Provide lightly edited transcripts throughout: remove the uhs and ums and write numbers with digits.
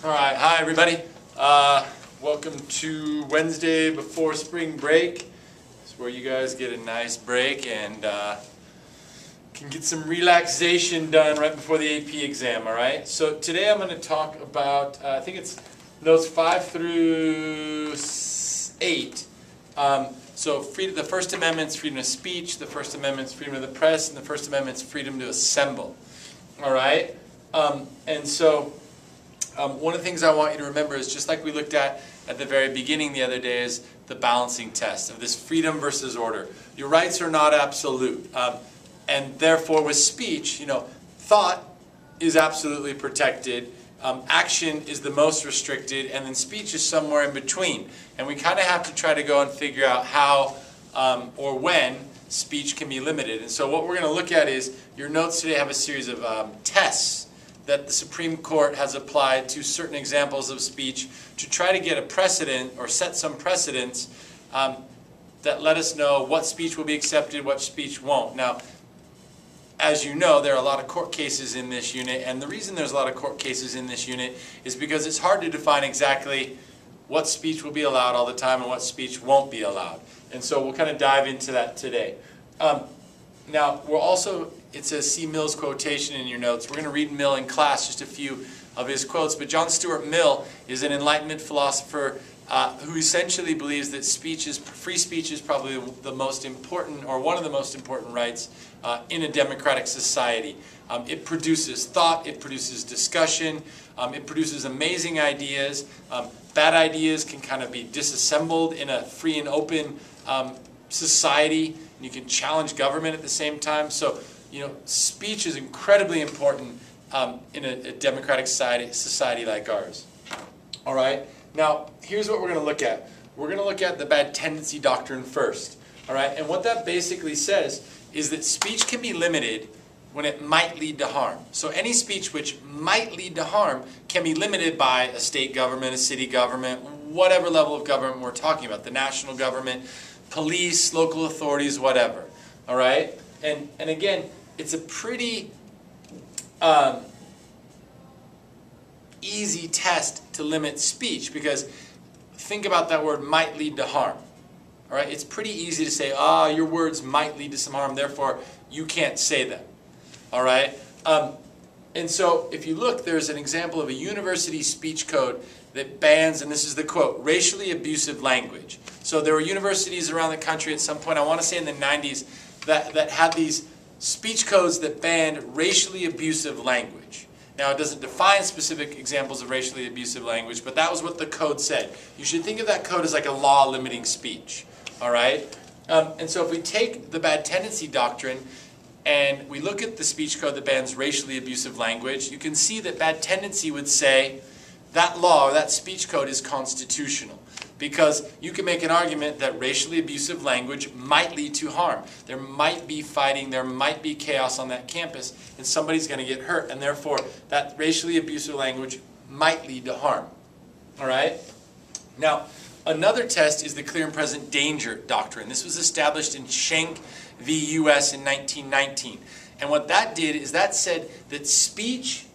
All right, hi everybody. Welcome to Wednesday before spring break. It's where you guys get a nice break and can get some relaxation done right before the AP exam, all right? So today I'm going to talk about, I think it's notes 5 through 8. So the First Amendment's freedom of speech, the First Amendment's freedom of the press, and the First Amendment's freedom to assemble, all right? One of the things I want you to remember is, just like we looked at the very beginning the other day, is the balancing test of this freedom versus order. Your rights are not absolute. And therefore with speech, thought is absolutely protected, action is the most restricted, and then speech is somewhere in between. And we kind of have to try to go and figure out how or when speech can be limited. And so what we're going to look at is, your notes today have a series of tests that the Supreme Court has applied to certain examples of speech to try to get a precedent or set some precedents that let us know what speech will be accepted, what speech won't. Now, as you know, there are a lot of court cases in this unit, and the reason there's a lot of court cases in this unit is because it's hard to define exactly what speech will be allowed all the time and what speech won't be allowed. And so we'll kind of dive into that today. Now, it's a C. Mill's quotation in your notes. We're going to read Mill in class, just a few of his quotes. But John Stuart Mill is an Enlightenment philosopher who essentially believes that free speech is probably the most important, or one of the most important rights in a democratic society. It produces thought, it produces discussion, it produces amazing ideas. Bad ideas can kind of be disassembled in a free and open society. And you can challenge government at the same time. So, speech is incredibly important in a democratic society like ours. All right. Now, here's what we're going to look at. We're going to look at the bad tendency doctrine first. All right. And what that basically says is that speech can be limited when it might lead to harm. So any speech which might lead to harm can be limited by a state government, a city government, whatever level of government we're talking about, the national government, police, local authorities, whatever. All right. And again, it's a pretty easy test to limit speech, because think about that word might lead to harm. All right, it's pretty easy to say, your words might lead to some harm, therefore you can't say them. All right, and so if you look, there's an example of a university speech code that bans, and this is the quote, racially abusive language. So there were universities around the country at some point, I want to say in the 90s, that had these speech codes that banned racially abusive language. Now, it doesn't define specific examples of racially abusive language, but that was what the code said. You should think of that code as like a law limiting speech. All right? And so if we take the bad tendency doctrine and we look at the speech code that bans racially abusive language, you can see that bad tendency would say that law or that speech code is constitutional, because you can make an argument that racially abusive language might lead to harm. There might be fighting, there might be chaos on that campus, and somebody's going to get hurt, and therefore that racially abusive language might lead to harm. All right? Now, another test is the clear and present danger doctrine. This was established in Schenck v. U.S. in 1919. And what that did is that said that speech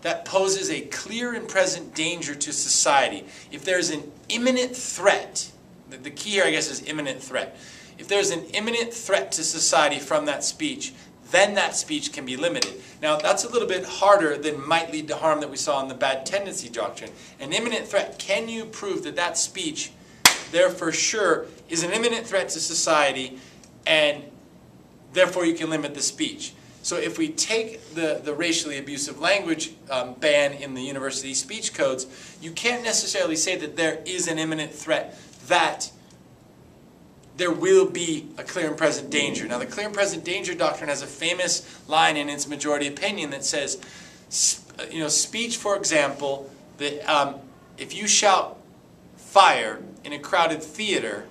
that poses a clear and present danger to society, if there's an imminent threat, the key here I guess is imminent threat. If there's an imminent threat to society from that speech, then that speech can be limited. Now, that's a little bit harder than might lead to harm that we saw in the bad tendency doctrine. An imminent threat, can you prove that that speech there for sure is an imminent threat to society, and therefore you can limit the speech? So if we take the racially abusive language ban in the university speech codes, you can't necessarily say that there is an imminent threat, that there will be a clear and present danger. Now, the clear and present danger doctrine has a famous line in its majority opinion that says, speech, for example, that if you shout fire in a crowded theater,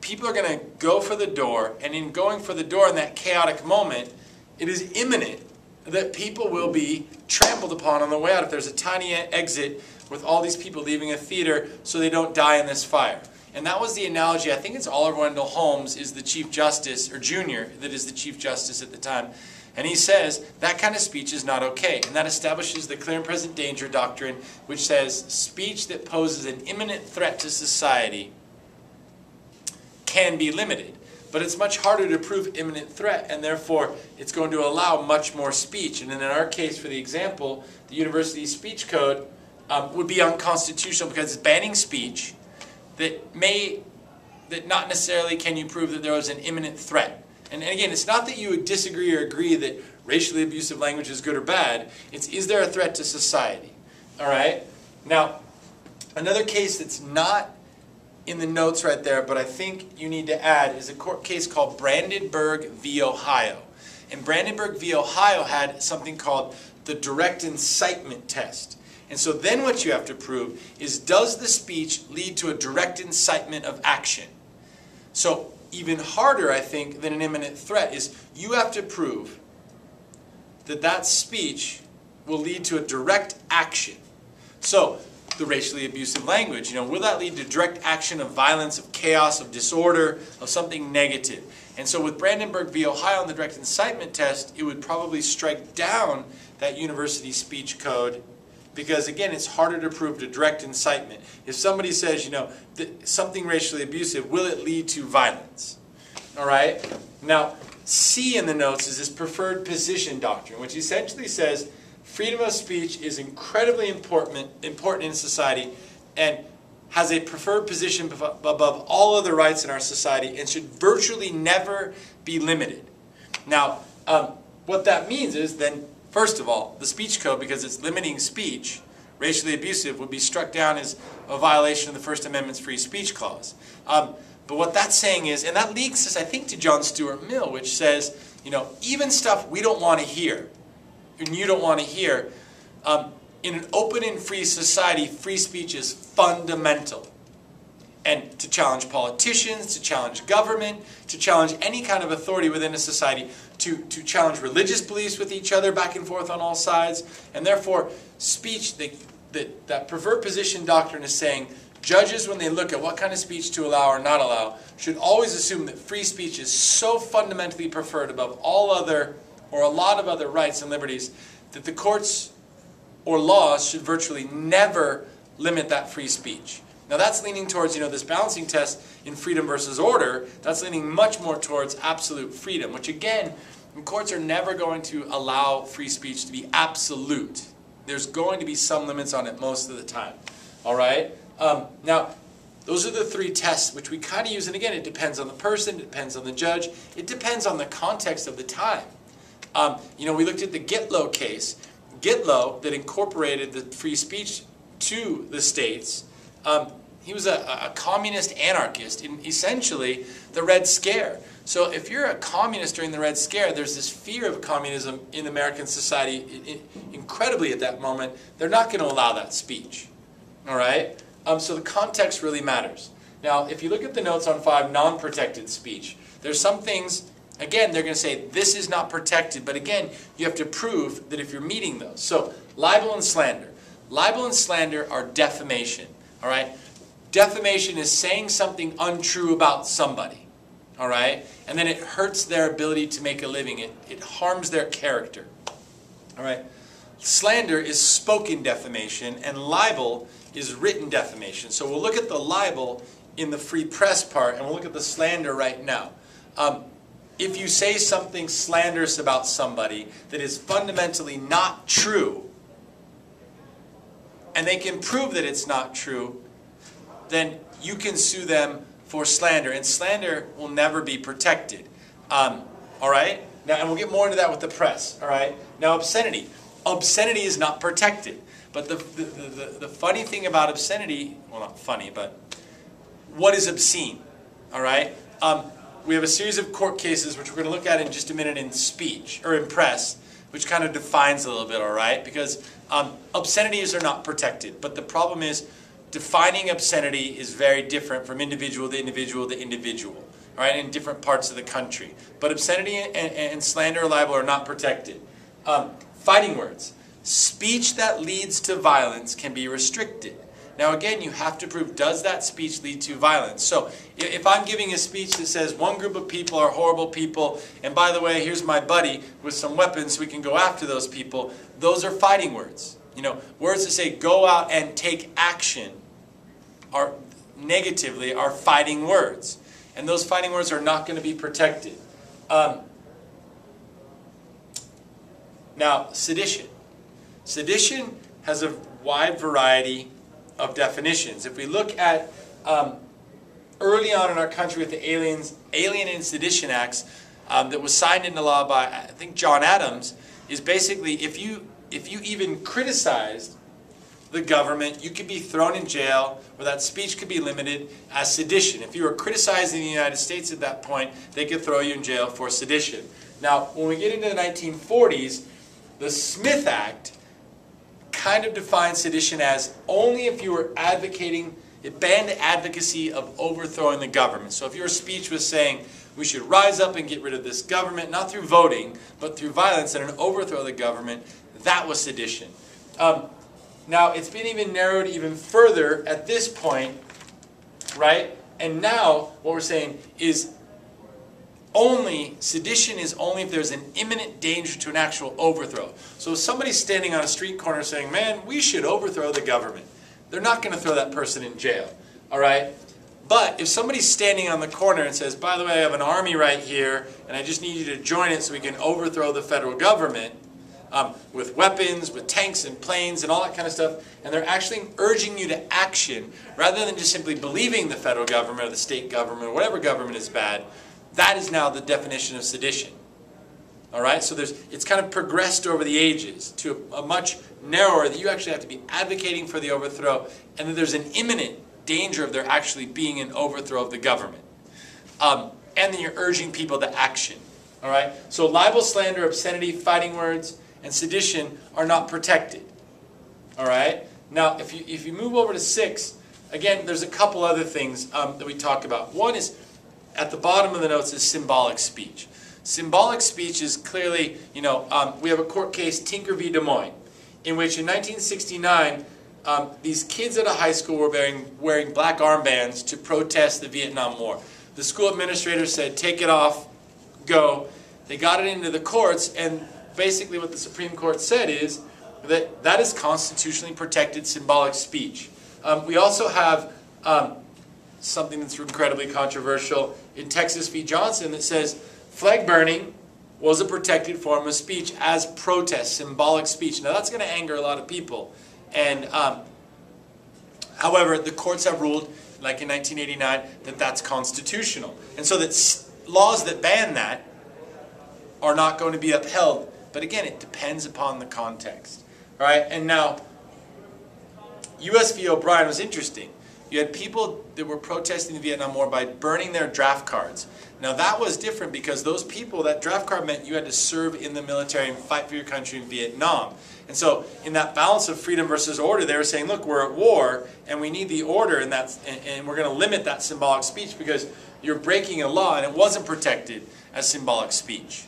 people are going to go for the door, and in going for the door in that chaotic moment, it is imminent that people will be trampled upon on the way out if there's a tiny exit with all these people leaving a theater so they don't die in this fire. And that was the analogy. I think it's Oliver Wendell Holmes is the Chief Justice, or Junior, that is the Chief Justice at the time. And he says that kind of speech is not okay. And that establishes the clear and present danger doctrine, which says speech that poses an imminent threat to society can be limited. But it's much harder to prove imminent threat, and therefore it's going to allow much more speech. And in our case, for the example, the university speech code would be unconstitutional because it's banning speech that not necessarily can you prove that there was an imminent threat. And again, it's not that you would disagree or agree that racially abusive language is good or bad. It's, is there a threat to society? All right? Now, another case that's not in the notes right there, but I think you need to add, is a court case called Brandenburg v. Ohio. And Brandenburg v. Ohio had something called the direct incitement test. And so then what you have to prove is, does the speech lead to a direct incitement of action? So even harder, I think, than an imminent threat is you have to prove that that speech will lead to a direct action. So the racially abusive language, will that lead to direct action of violence, of chaos, of disorder, of something negative? And so with Brandenburg v. Ohio and the direct incitement test, it would probably strike down that university speech code, because again, it's harder to prove to direct incitement. If somebody says, something racially abusive, will it lead to violence? All right? Now, C in the notes is this preferred position doctrine, which essentially says freedom of speech is incredibly important in society and has a preferred position above all other rights in our society and should virtually never be limited. Now, what that means is then, first of all, the speech code, because it's limiting speech, racially abusive, would be struck down as a violation of the First Amendment's free speech clause. But what that's saying is, and that leads us, I think, to John Stuart Mill, which says, even stuff we don't want to hear, and you don't want to hear, in an open and free society, free speech is fundamental. And to challenge politicians, to challenge government, to challenge any kind of authority within a society, to challenge religious beliefs with each other back and forth on all sides. And therefore, speech, that preferred position doctrine is saying, judges, when they look at what kind of speech to allow or not allow, should always assume that free speech is so fundamentally preferred above all other, or a lot of other rights and liberties, that the courts or laws should virtually never limit that free speech. Now that's leaning towards, this balancing test in freedom versus order. That's leaning much more towards absolute freedom, which again, courts are never going to allow free speech to be absolute. There's going to be some limits on it most of the time. All right? Now, those are the three tests which we kind of use. And again, it depends on the person. It depends on the judge. It depends on the context of the time. We looked at the Gitlow case. Gitlow, that incorporated the free speech to the states, he was a communist anarchist in essentially the Red Scare. So if you're a communist during the Red Scare, there's this fear of communism in American society incredibly at that moment. They're not going to allow that speech. All right? So the context really matters. Now, if you look at the notes on 5, non-protected speech, there's some things, again, they're going to say this is not protected, but again, you have to prove that if you're meeting those. So libel and slander. Libel and slander are defamation. All right? Defamation is saying something untrue about somebody. All right? And then it hurts their ability to make a living. It harms their character. All right? Slander is spoken defamation, and libel is written defamation. So we'll look at the libel in the free press part, and we'll look at the slander right now. If you say something slanderous about somebody that is fundamentally not true, and they can prove that it's not true, then you can sue them for slander, and slander will never be protected. All right? Now, and we'll get more into that with the press. All right? Now, obscenity. Obscenity is not protected. But the funny thing about obscenity, well, not funny, but what is obscene? All right? We have a series of court cases, which we're going to look at in just a minute in speech, or in press, which kind of defines a little bit, all right? Because obscenities are not protected. But the problem is, defining obscenity is very different from individual to individual to individual, all right, in different parts of the country. But obscenity and slander or libel are not protected. Fighting words. Speech that leads to violence can be restricted. Now again, you have to prove, does that speech lead to violence? So if I'm giving a speech that says one group of people are horrible people, and by the way, here's my buddy with some weapons so we can go after those people, those are fighting words. You know, words that say go out and take action are negatively are fighting words. And those fighting words are not going to be protected. Now, sedition. Sedition has a wide variety of definitions. If we look at early on in our country with the Alien and Sedition Acts that was signed into law by, I think, John Adams, is basically if you even criticized the government, you could be thrown in jail, or that speech could be limited as sedition. If you were criticizing the United States at that point, they could throw you in jail for sedition. Now, when we get into the 1940s, the Smith Act kind of defines sedition as only if you were advocating, it banned advocacy of overthrowing the government. So if your speech was saying we should rise up and get rid of this government, not through voting, but through violence and an overthrow of the government, that was sedition. Now, it's been even narrowed even further at this point, right? And now what we're saying is sedition is only if there's an imminent danger to an actual overthrow. So if somebody's standing on a street corner saying, man, we should overthrow the government, they're not going to throw that person in jail, all right? But if somebody's standing on the corner and says, by the way, I have an army right here, and I just need you to join it so we can overthrow the federal government, with weapons, with tanks and planes and all that kind of stuff, and they're actually urging you to action rather than just simply believing the federal government or the state government or whatever government is bad, that is now the definition of sedition. All right, so it's kind of progressed over the ages to a much narrower, that you actually have to be advocating for the overthrow, and that there's an imminent danger of there actually being an overthrow of the government. And then you're urging people to action. All right, so libel, slander, obscenity, fighting words, and sedition are not protected. All right, now if you move over to 6, again, there's a couple other things that we talk about. One is, at the bottom of the notes, is symbolic speech. Symbolic speech is clearly, we have a court case, Tinker v. Des Moines, in which in 1969, these kids at a high school were wearing black armbands to protest the Vietnam War. The school administrator said, take it off, go. They got it into the courts, and basically what the Supreme Court said is that that is constitutionally protected symbolic speech. We also have something that's incredibly controversial in Texas v. Johnson that says flag burning was a protected form of speech as protest, symbolic speech. Now that's going to anger a lot of people. And however, the courts have ruled, like in 1989, that that's constitutional. And so that laws that ban that are not going to be upheld. But again, it depends upon the context. All right, and now, U.S. v. OBrien was interesting. You had people that were protesting the Vietnam War by burning their draft cards. Now that was different because those people, that draft card meant you had to serve in the military and fight for your country in Vietnam. And so in that balance of freedom versus order, they were saying, look, we're at war and we need the order, and we're going to limit that symbolic speech because you're breaking a law, and it wasn't protected as symbolic speech.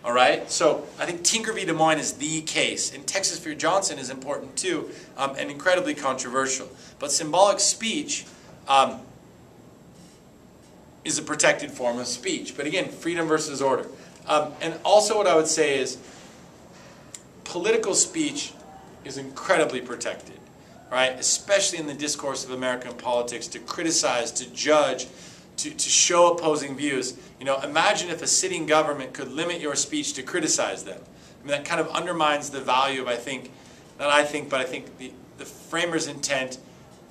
All right, so I think Tinker v. Des Moines is the case, and Texas v. Johnson is important too, and incredibly controversial. But symbolic speech is a protected form of speech. But again, freedom versus order. And also what I would say is political speech is incredibly protected, right? Especially in the discourse of American politics, to criticize, to judge, to show opposing views. Imagine if a sitting government could limit your speech to criticize them. I mean, that kind of undermines the value of, I think the framers' intent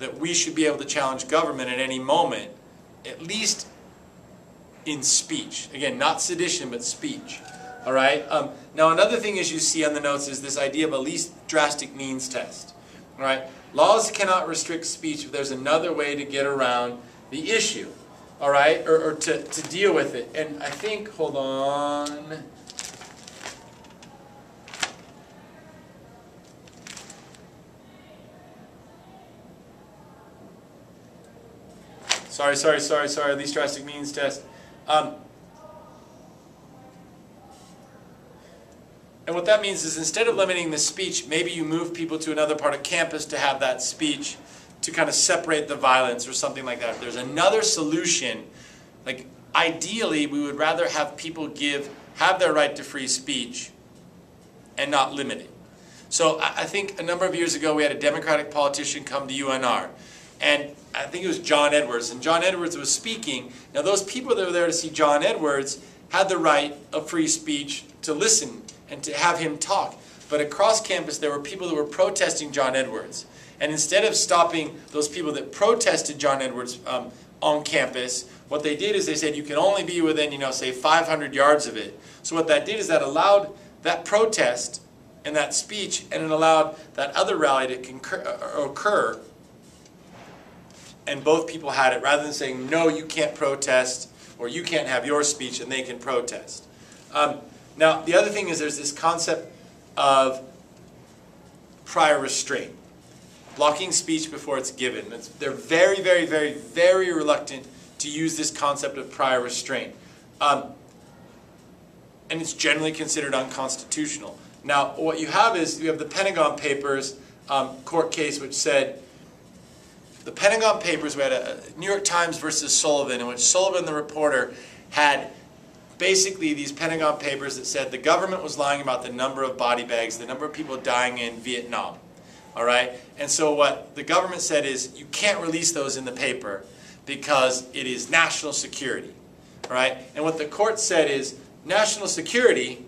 that we should be able to challenge government at any moment, at least in speech. Again, not sedition, but speech. All right? Now, another thing as you see on the notes is this idea of a least drastic means test. All right? Laws cannot restrict speech if there's another way to get around the issue. All right? Or to deal with it. And I think, hold on. Sorry. Least drastic means test. And what that means is instead of limiting the speech, maybe you move people to another part of campus to have that speech to kind of separate the violence or something like that. If there's another solution, like ideally we would rather have people have their right to free speech and not limit it. So I think a number of years ago we had a Democratic politician come to UNR, and I think it was John Edwards, and John Edwards was speaking. Now those people that were there to see John Edwards had the right of free speech to listen and to have him talk. But across campus there were people that were protesting John Edwards. And instead of stopping those people that protested John Edwards on campus, what they did is they said you can only be within, say 500 yards of it. So what that did is that allowed that protest and that speech, and it allowed that other rally to occur, and both people had it, rather than saying, no, you can't protest, or you can't have your speech, and they can protest. Now, the other thing is there's this concept of prior restraint, blocking speech before it's given. They're very, very, very, very reluctant to use this concept of prior restraint. And it's generally considered unconstitutional. Now, what you have is, you have the Pentagon Papers court case, which said, the Pentagon Papers, we had a New York Times versus Sullivan, in which Sullivan, the reporter, had basically these Pentagon Papers that said the government was lying about the number of body bags, the number of people dying in Vietnam. All right? And so what the government said is, you can't release those in the paper because it is national security. All right? And what the court said is, national security,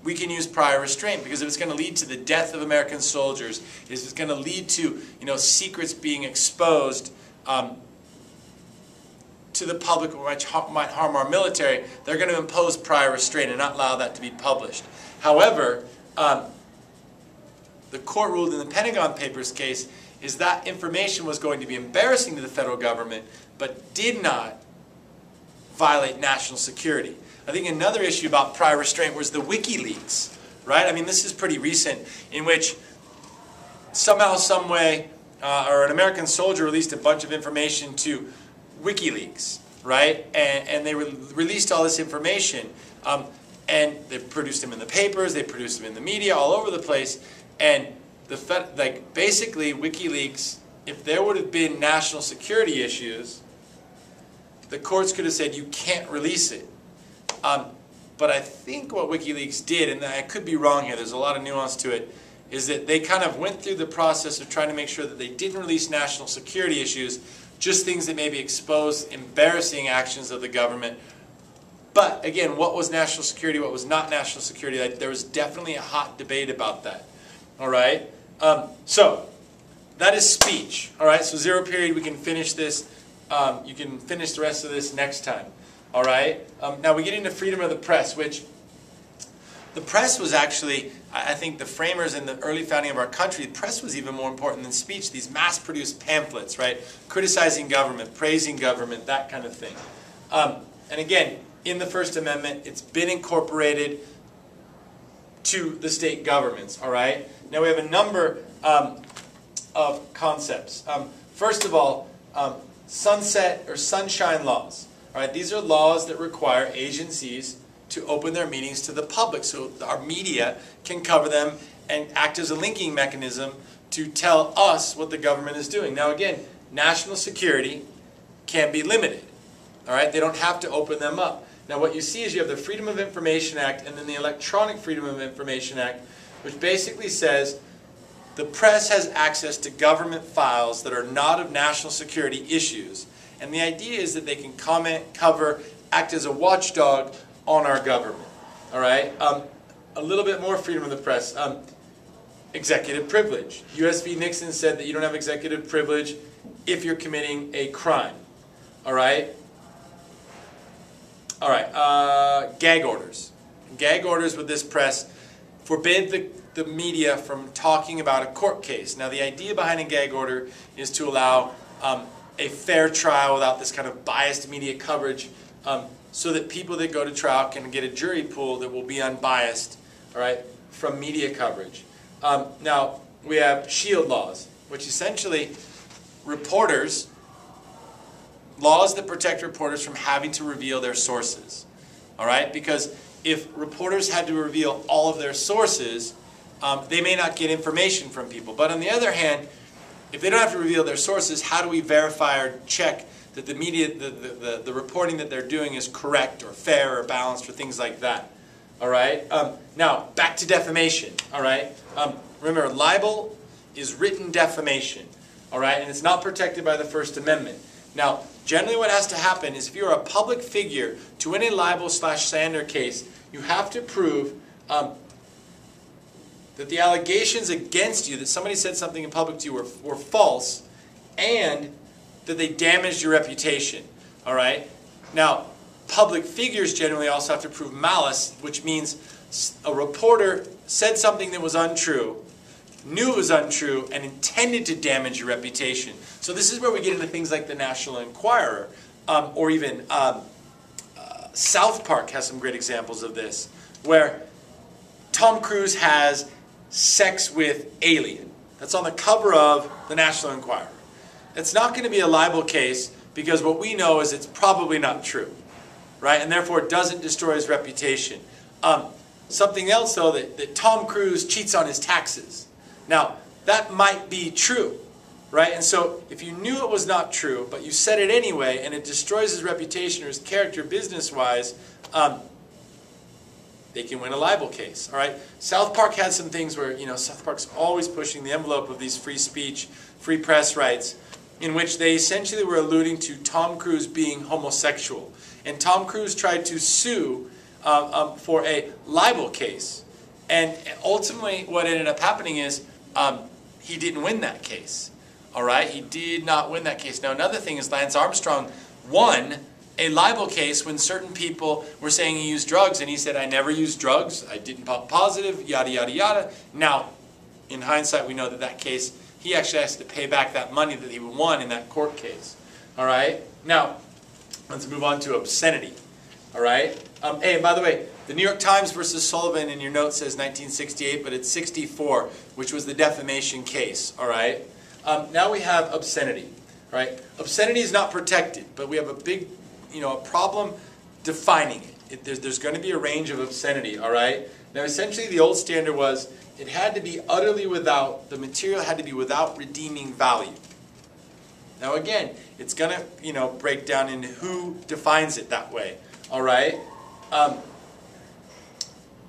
we can use prior restraint, because if it's going to lead to the death of American soldiers, if it's going to lead to secrets being exposed to the public, which might harm our military, they're going to impose prior restraint and not allow that to be published. However, the court ruled in the Pentagon Papers case is that information was going to be embarrassing to the federal government, but did not violate national security. I think another issue about prior restraint was the WikiLeaks, right? I mean, this is pretty recent, in which somehow, some way, or an American soldier released a bunch of information to WikiLeaks, right? And they released all this information, and they produced them in the papers, they produced them in the media, all over the place, and basically WikiLeaks, if there would have been national security issues, the courts could have said you can't release it. But I think what WikiLeaks did, and I could be wrong here, there's a lot of nuance to it, is that they kind of went through the process of trying to make sure that they didn't release national security issues, just things that maybe exposed embarrassing actions of the government. But again, what was national security, what was not national security? There was definitely a hot debate about that. All right? So that is speech. All right? So zero period, we can finish this. You can finish the rest of this next time. All right? Now we get into freedom of the press, which the press was actually, I think the framers in the early founding of our country, the press was even more important than speech. These mass-produced pamphlets, right? Criticizing government, praising government, that kind of thing. And again, in the First Amendment, it's been incorporated to the state governments, all right? Now we have a number of concepts. First of all, sunset or sunshine laws. All right, these are laws that require agencies to open their meetings to the public so our media can cover them and act as a linking mechanism to tell us what the government is doing. Now again, national security can be limited. All right, they don't have to open them up. Now what you see is you have the Freedom of Information Act and then the Electronic Freedom of Information Act, which basically says the press has access to government files that are not of national security issues. And the idea is that they can comment, cover, act as a watchdog on our government. All right? A little bit more freedom of the press. Executive privilege. U.S. v. Nixon said that you don't have executive privilege if you're committing a crime. All right? All right. Gag orders. Gag orders with this press forbid the media from talking about a court case. Now the idea behind a gag order is to allow a fair trial without this kind of biased media coverage, so that people that go to trial can get a jury pool that will be unbiased, all right, from media coverage. Now, we have shield laws, which essentially laws that protect reporters from having to reveal their sources, all right? Because if reporters had to reveal all of their sources, they may not get information from people. But on the other hand, if they don't have to reveal their sources, how do we verify or check that the media, the reporting that they're doing is correct or fair or balanced or things like that? All right. Now, back to defamation. All right. Remember, libel is written defamation. All right, and it's not protected by the First Amendment. Now, generally what has to happen is if you're a public figure, to win a libel/slander case, you have to prove that the allegations against you, that somebody said something in public to you were false, and that they damaged your reputation. All right? Now, public figures generally also have to prove malice, which means a reporter said something that was untrue, knew it was untrue, and intended to damage your reputation. So this is where we get into things like the National Enquirer, or even South Park has some great examples of this, where Tom Cruise has sex with alien. That's on the cover of the National Enquirer. It's not going to be a libel case because what we know is it's probably not true, right? And therefore it doesn't destroy his reputation. Something else, though, that Tom Cruise cheats on his taxes. Now, that might be true, right? And so if you knew it was not true, but you said it anyway, and it destroys his reputation or his character business-wise, they can win a libel case, all right? South Park had some things where, South Park's always pushing the envelope of these free speech, free press rights, in which they essentially were alluding to Tom Cruise being homosexual. And Tom Cruise tried to sue for a libel case. And ultimately what ended up happening is he didn't win that case. All right? He did not win that case. Now another thing is Lance Armstrong won a libel case when certain people were saying he used drugs, and he said, I never used drugs, I didn't pop positive, yada, yada, yada. Now, in hindsight, we know that case, he actually has to pay back that money that he won in that court case. All right? Now, let's move on to obscenity. All right? Hey, by the way, the New York Times versus Sullivan in your note says 1968, but it's 64, which was the defamation case. All right? Now we have obscenity. All right? Obscenity is not protected, but we have a big, a problem defining it. There's going to be a range of obscenity. All right? Now, essentially, the old standard was it had to be utterly without, the material had to be without redeeming value. Now, again, it's going to, break down into who defines it that way. All right?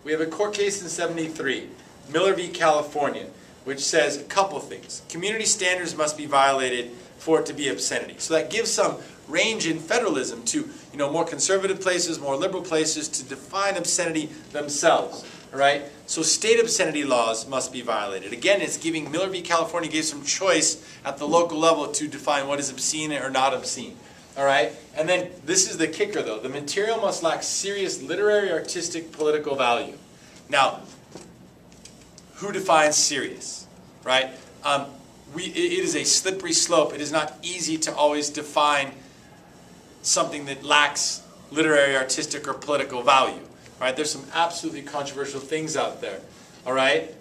We have a court case in 73, Miller v. California, which says a couple things. Community standards must be violated for it to be obscenity. So that gives some range in federalism to, more conservative places, more liberal places to define obscenity themselves. All right? So state obscenity laws must be violated. Again, it's giving, Miller v. California gave some choice at the local level to define what is obscene or not obscene. All right? And then, this is the kicker though. The material must lack serious literary, artistic, political value. Now, who defines serious? Right? It is a slippery slope. It is not easy to always define something that lacks literary, artistic, or political value. Right? There's some absolutely controversial things out there. All right?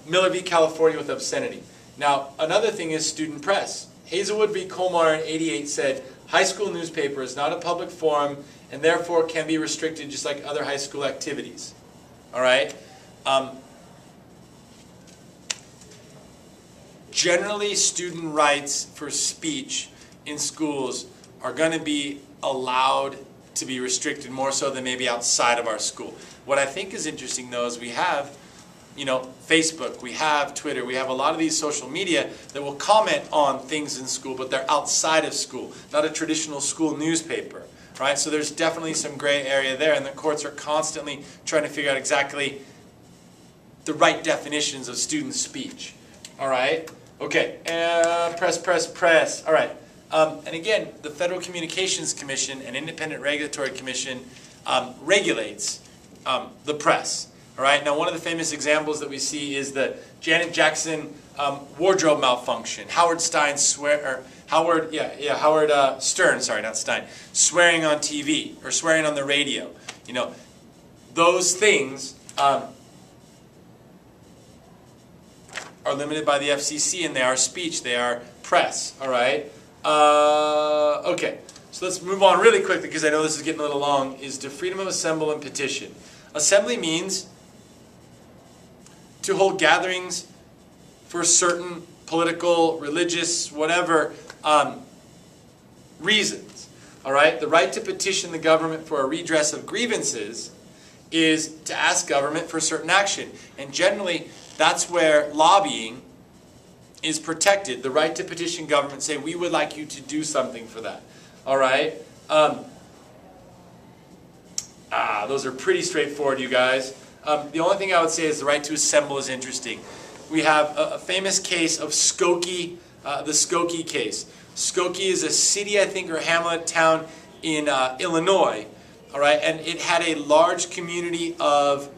Miller v. California with obscenity. Now, another thing is student press. Hazelwood v. Colmar in 88 said, high school newspaper is not a public forum and therefore can be restricted just like other high school activities. All right? Generally, student rights for speech in schools are going to be allowed to be restricted more so than maybe outside of our school. What I think is interesting, though, is we have, Facebook, we have Twitter, we have a lot of these social media that will comment on things in school, but they're outside of school, not a traditional school newspaper, right? So there's definitely some gray area there, and the courts are constantly trying to figure out exactly the right definitions of student speech. All right? Okay, press. All right. And again, the Federal Communications Commission, an independent regulatory commission, regulates the press. All right. Now, one of the famous examples that we see is the Janet Jackson wardrobe malfunction. Howard Stern, swearing on TV or swearing on the radio. Those things are limited by the FCC, and they are speech. They are press. All right. Okay. So let's move on really quickly because I know this is getting a little long. Is to freedom of assembly and petition. Assembly means to hold gatherings for certain political, religious, whatever reasons. All right? The right to petition the government for a redress of grievances is to ask government for certain action. And generally, that's where lobbying is protected. The right to petition government, say, we would like you to do something for that. All right? Those are pretty straightforward, you guys. The only thing I would say is the right to assemble is interesting. We have a famous case of Skokie, the Skokie Case. Skokie is a city, I think, or hamlet town in Illinois. All right? And it had a large community of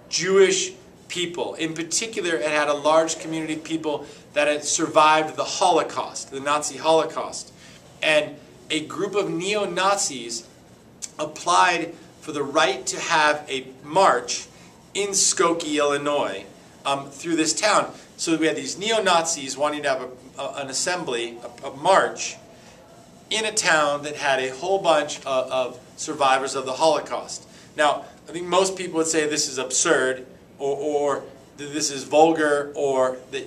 Jewish people. In particular, it had a large community of people that had survived the Holocaust, the Nazi Holocaust. And a group of neo-Nazis applied for the right to have a march in Skokie, Illinois, through this town. So we had these neo-Nazis wanting to have an assembly, a march, in a town that had a whole bunch of survivors of the Holocaust. Now, I think most people would say this is absurd, or that this is vulgar, or that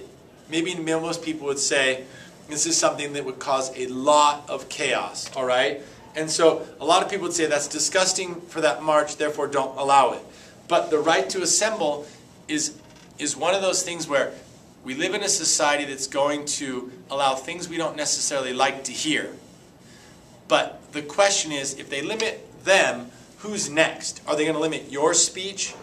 maybe most people would say this is something that would cause a lot of chaos, all right? And so a lot of people would say that's disgusting for that march, therefore don't allow it. But the right to assemble is one of those things where we live in a society that's going to allow things we don't necessarily like to hear. But the question is, if they limit them, who's next? Are they going to limit your speech?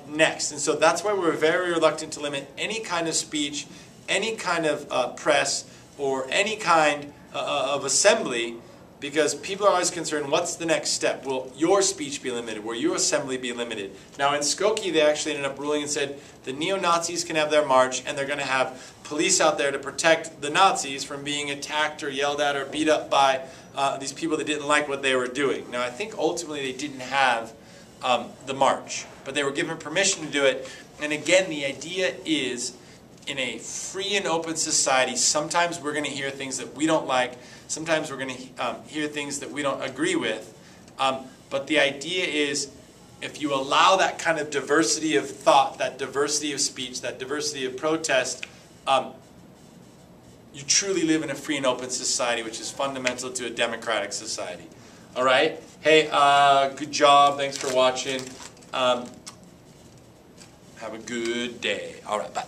Next. And so that's why we're very reluctant to limit any kind of speech, any kind of press, or any kind of assembly, because people are always concerned, what's the next step? Will your speech be limited? Will your assembly be limited? Now in Skokie, they actually ended up ruling and said the neo-Nazis can have their march, and they're going to have police out there to protect the Nazis from being attacked or yelled at or beat up by these people that didn't like what they were doing. Now I think ultimately they didn't have the march, but they were given permission to do it. And again, the idea is, in a free and open society, sometimes we're going to hear things that we don't like, sometimes we're going to hear things that we don't agree with, but the idea is, if you allow that kind of diversity of thought, that diversity of speech, that diversity of protest, you truly live in a free and open society, which is fundamental to a democratic society. All right? Hey, good job. Thanks for watching. Have a good day. All right, bye.